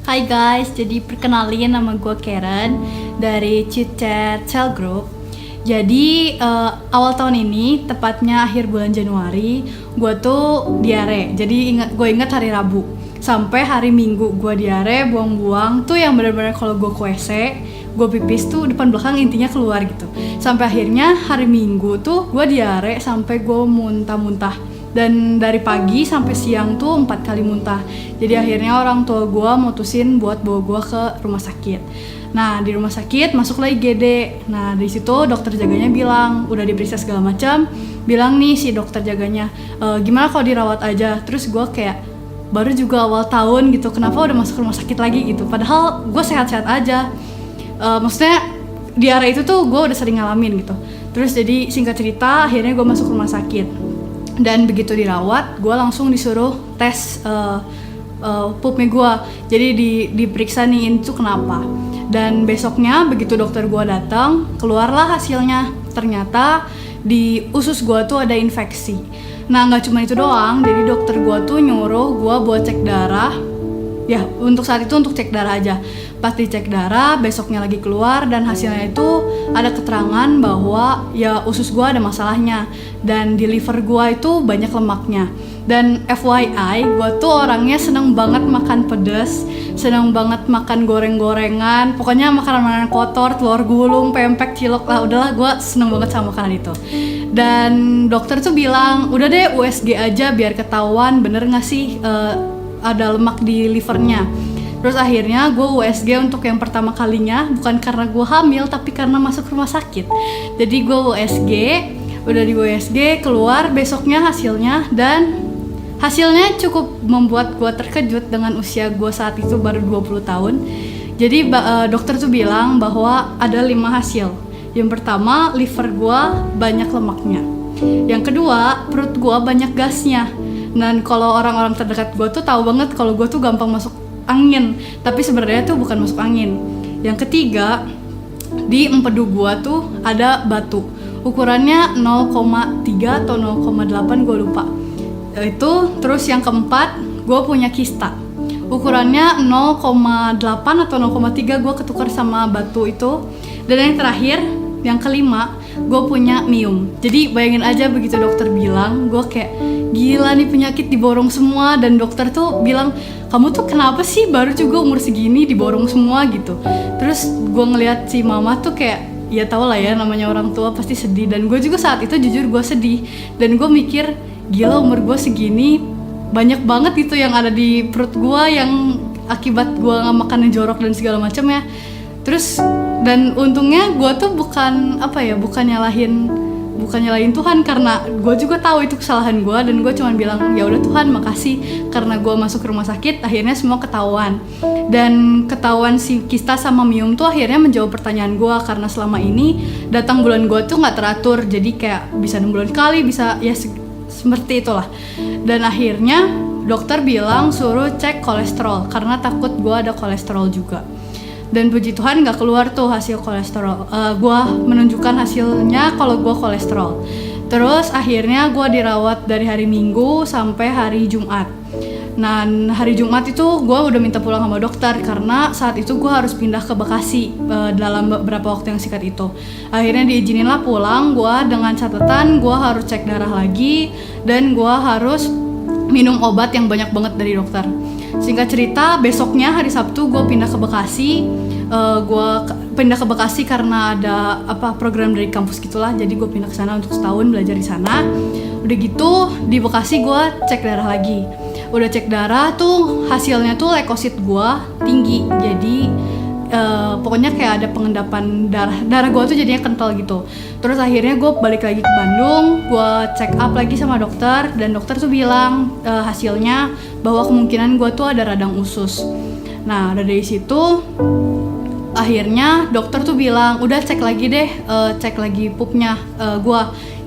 Hai guys, jadi perkenalin nama gue Karen dari Chit Chat Cell Group. Jadi awal tahun ini, tepatnya akhir bulan Januari, gue tuh diare. Jadi gue ingat hari Rabu sampai hari Minggu gue diare, buang-buang tuh yang benar-benar kalau gue ke WC, gue pipis tuh depan belakang intinya keluar gitu. Sampai akhirnya hari Minggu tuh gue diare sampai gue muntah-muntah. Dan dari pagi sampai siang tuh 4 kali muntah. Jadi akhirnya orang tua gue mutusin buat bawa gue ke rumah sakit. Nah di rumah sakit masuklah IGD. Nah di situ dokter jaganya bilang udah diperiksa segala macam. Bilang nih si dokter jaganya, gimana kalau dirawat aja. Terus gue kayak baru juga awal tahun gitu, kenapa udah masuk rumah sakit lagi gitu. Padahal gue sehat-sehat aja. Maksudnya diare itu tuh gue udah sering ngalamin gitu. Terus jadi singkat cerita akhirnya gue masuk rumah sakit. Dan begitu dirawat, gue langsung disuruh tes pupnya gue. Jadi diperiksa nih itu kenapa. Dan besoknya begitu dokter gue datang, keluarlah hasilnya. Ternyata di usus gue tuh ada infeksi. Nah nggak cuma itu doang, jadi dokter gue tuh nyuruh gue buat cek darah. Ya untuk saat itu untuk cek darah aja. Pas dicek darah, besoknya lagi keluar dan hasilnya itu ada keterangan bahwa ya usus gue ada masalahnya dan di liver gue itu banyak lemaknya. Dan FYI, gue tuh orangnya seneng banget makan pedas, seneng banget makan goreng-gorengan, pokoknya makanan-makanan kotor, telur gulung, pempek, cilok lah, udahlah gue seneng banget sama makanan itu. Dan dokter tuh bilang, udah deh USG aja biar ketahuan bener gak sih ada lemak di livernya. Terus akhirnya gue USG untuk yang pertama kalinya, bukan karena gue hamil tapi karena masuk rumah sakit. Jadi gue USG, udah di USG, keluar besoknya hasilnya. Dan hasilnya cukup membuat gue terkejut dengan usia gue saat itu baru 20 tahun. Jadi dokter tuh bilang bahwa ada 5 hasil. Yang pertama, liver gue banyak lemaknya. Yang kedua, perut gue banyak gasnya. Dan kalau orang-orang terdekat gue tuh tahu banget kalau gue tuh gampang masuk angin, tapi sebenarnya tuh bukan masuk angin. Yang ketiga, di empedu gua tuh ada batu. Ukurannya 0,3 atau 0,8 gua lupa. Itu terus yang keempat, gua punya kista. Ukurannya 0,8 atau 0,3 gua ketukar sama batu itu. Dan yang terakhir, yang kelima, gue punya miom. Jadi bayangin aja begitu dokter bilang, gue kayak gila nih penyakit diborong semua. Dan dokter tuh bilang, kamu tuh kenapa sih baru juga umur segini diborong semua gitu. Terus gue ngeliat si mama tuh kayak, ya tau lah ya namanya orang tua pasti sedih. Dan gue juga saat itu jujur gue sedih. Dan gue mikir, gila umur gue segini banyak banget gitu yang ada di perut gue yang akibat gue gak makan yang jorok dan segala macam ya. Terus dan untungnya gue tuh bukan nyalahin Tuhan, karena gue juga tahu itu kesalahan gue. Dan gue cuma bilang ya udah Tuhan makasih karena gue masuk rumah sakit akhirnya semua ketahuan. Dan ketahuan si kista sama miom tuh akhirnya menjawab pertanyaan gue, karena selama ini datang bulan gue tuh nggak teratur, jadi kayak bisa 6 bulan sekali, bisa ya seperti itulah. Dan akhirnya dokter bilang suruh cek kolesterol karena takut gue ada kolesterol juga. Dan puji Tuhan gak keluar tuh hasil kolesterol. Gue menunjukkan hasilnya kalau gue kolesterol. Terus akhirnya gue dirawat dari hari Minggu sampai hari Jumat. Nah hari Jumat itu gue udah minta pulang sama dokter karena saat itu gue harus pindah ke Bekasi dalam beberapa waktu yang singkat itu. Akhirnya diizinin lah pulang gue dengan catatan gue harus cek darah lagi dan gue harus minum obat yang banyak banget dari dokter. Singkat cerita, besoknya hari Sabtu gue pindah ke Bekasi. Pindah ke Bekasi karena ada program dari kampus gitulah. Jadi gue pindah ke sana untuk setahun belajar di sana. Udah gitu di Bekasi gue cek darah lagi. Udah cek darah tuh hasilnya tuh leukosit gue tinggi. Jadi pokoknya kayak ada pengendapan darah gue tuh jadinya kental gitu. Terus akhirnya gue balik lagi ke Bandung, gue check up lagi sama dokter. Dan dokter tuh bilang hasilnya bahwa kemungkinan gue tuh ada radang usus. Nah dari situ akhirnya dokter tuh bilang udah cek lagi deh, cek lagi pupnya gue.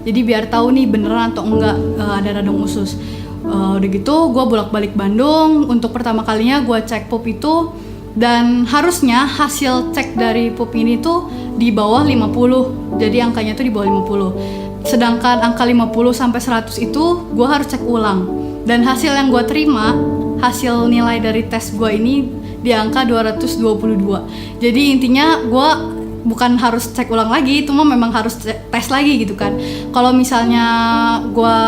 Jadi biar tahu nih beneran atau enggak ada radang usus. Udah gitu gue bolak-balik Bandung. Untuk pertama kalinya gue cek pup itu. Dan harusnya hasil cek dari pup ini tuh di bawah 50. Jadi angkanya tuh di bawah 50. Sedangkan angka 50 sampai 100 itu gue harus cek ulang. Dan hasil yang gue terima, hasil nilai dari tes gue ini di angka 222. Jadi intinya gue bukan harus cek ulang lagi, itu mah memang harus tes lagi gitu kan. Kalau misalnya gue,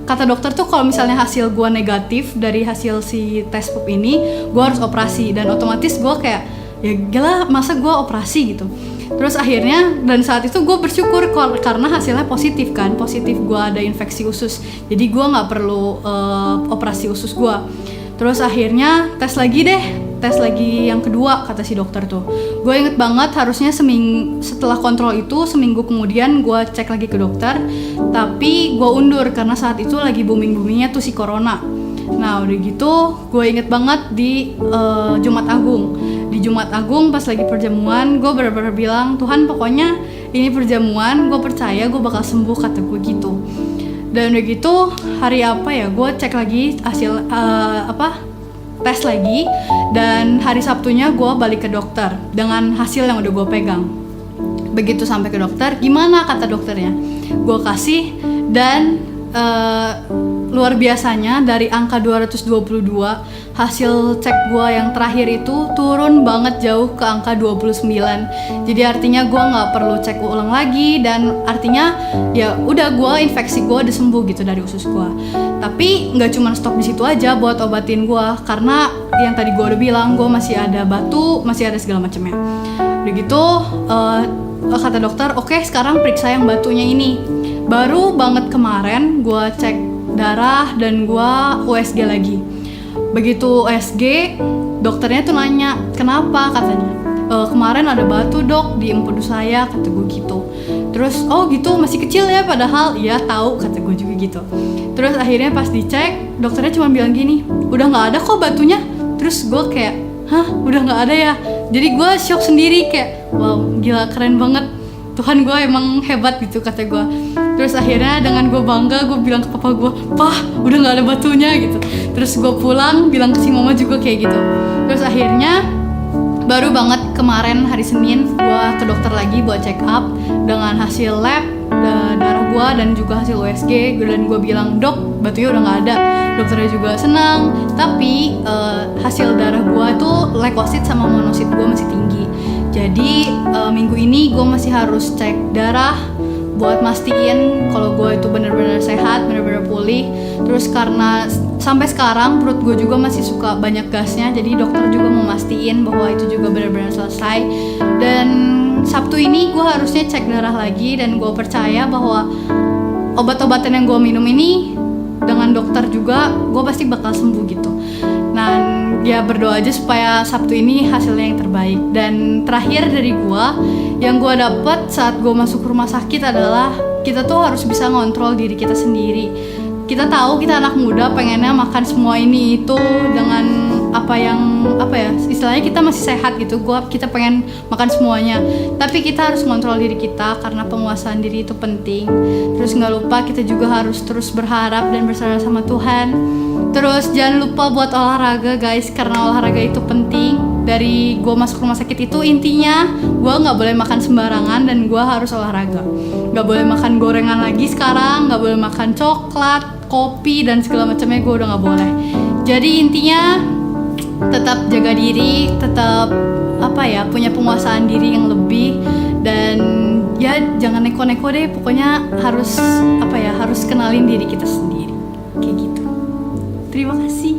kata dokter tuh kalau misalnya hasil gue negatif dari hasil si tes pub ini, gue harus operasi. Dan otomatis gue kayak, ya gila masa gue operasi gitu. Terus akhirnya, dan saat itu gue bersyukur karena hasilnya positif kan, positif gue ada infeksi usus, jadi gue nggak perlu operasi usus gue. Terus akhirnya tes lagi yang kedua kata si dokter tuh. Gue inget banget harusnya setelah kontrol itu seminggu kemudian gue cek lagi ke dokter, tapi gue undur karena saat itu lagi boomingnya tuh si corona. Nah udah gitu gue inget banget di Jumat Agung. Di Jumat Agung pas lagi perjamuan gue bener-bener bilang, Tuhan pokoknya ini perjamuan, gue percaya gue bakal sembuh, kata gue gitu. Dan udah gitu hari apa ya, gue cek lagi hasil tes lagi, dan hari Sabtunya gue balik ke dokter dengan hasil yang udah gue pegang. Begitu sampai ke dokter, gimana kata dokternya, gue kasih, dan luar biasanya dari angka 222 hasil cek gue yang terakhir itu turun banget jauh ke angka 29. Jadi artinya gue nggak perlu cek ulang lagi, dan artinya ya udah gue infeksi gue udah sembuh gitu dari usus gue. Tapi nggak cuma stop di situ aja buat obatin gue, karena yang tadi gue udah bilang gue masih ada batu, masih ada segala macamnya. Udah gitu kata dokter, oke, sekarang periksa yang batunya ini. Baru banget kemarin gue cek darah dan gue USG lagi. Begitu USG, dokternya tuh nanya, kenapa katanya. Kemarin ada batu dok di empedu saya, kata gue gitu. Terus oh gitu, masih kecil ya, padahal iya tahu, kata gue juga gitu. Terus akhirnya pas dicek, dokternya cuma bilang gini, udah nggak ada kok batunya. Terus gue kayak, hah udah nggak ada ya. Jadi gue shock sendiri, kayak wow gila, keren banget, Tuhan gue emang hebat gitu, kata gue. Terus akhirnya dengan gue bangga, gue bilang ke papa gue, Pah udah gak ada batunya gitu. Terus gue pulang bilang ke si mama juga kayak gitu. Terus akhirnya baru banget kemarin hari Senin gue ke dokter lagi buat check up dengan hasil lab darah gue dan juga hasil USG. Dan gue bilang, dok batunya udah gak ada. Dokternya juga senang, tapi hasil darah gue tuh leukosit sama monosit gue masih tinggi. Jadi minggu ini gue masih harus cek darah buat mastiin kalau gue itu benar-benar sehat, benar-benar pulih. Terus karena sampai sekarang perut gue juga masih suka banyak gasnya, jadi dokter juga mau mastiin bahwa itu juga benar-benar selesai. Dan Sabtu ini gue harusnya cek darah lagi, dan gue percaya bahwa obat-obatan yang gue minum ini dengan dokter juga gue pasti bakal sembuh gitu. Nah ya berdoa aja supaya Sabtu ini hasilnya yang terbaik. Dan terakhir dari gue, yang gue dapet saat gue masuk rumah sakit adalah kita tuh harus bisa ngontrol diri kita sendiri. Kita tahu kita anak muda pengennya makan semua ini itu dengan apa ya, istilahnya kita masih sehat gitu. Kita pengen makan semuanya, tapi kita harus ngontrol diri kita karena penguasaan diri itu penting. Terus nggak lupa kita juga harus terus berharap dan berserah sama Tuhan. Terus jangan lupa buat olahraga guys, karena olahraga itu penting. Dari gue masuk rumah sakit itu intinya gue nggak boleh makan sembarangan dan gue harus olahraga. Nggak boleh makan gorengan lagi sekarang, nggak boleh makan coklat, kopi dan segala macamnya, gue udah nggak boleh. Jadi intinya tetap jaga diri, tetap punya penguasaan diri yang lebih, dan ya jangan neko-neko deh. Pokoknya harus harus kenalin diri kita sendiri kayak gitu. Terima kasih.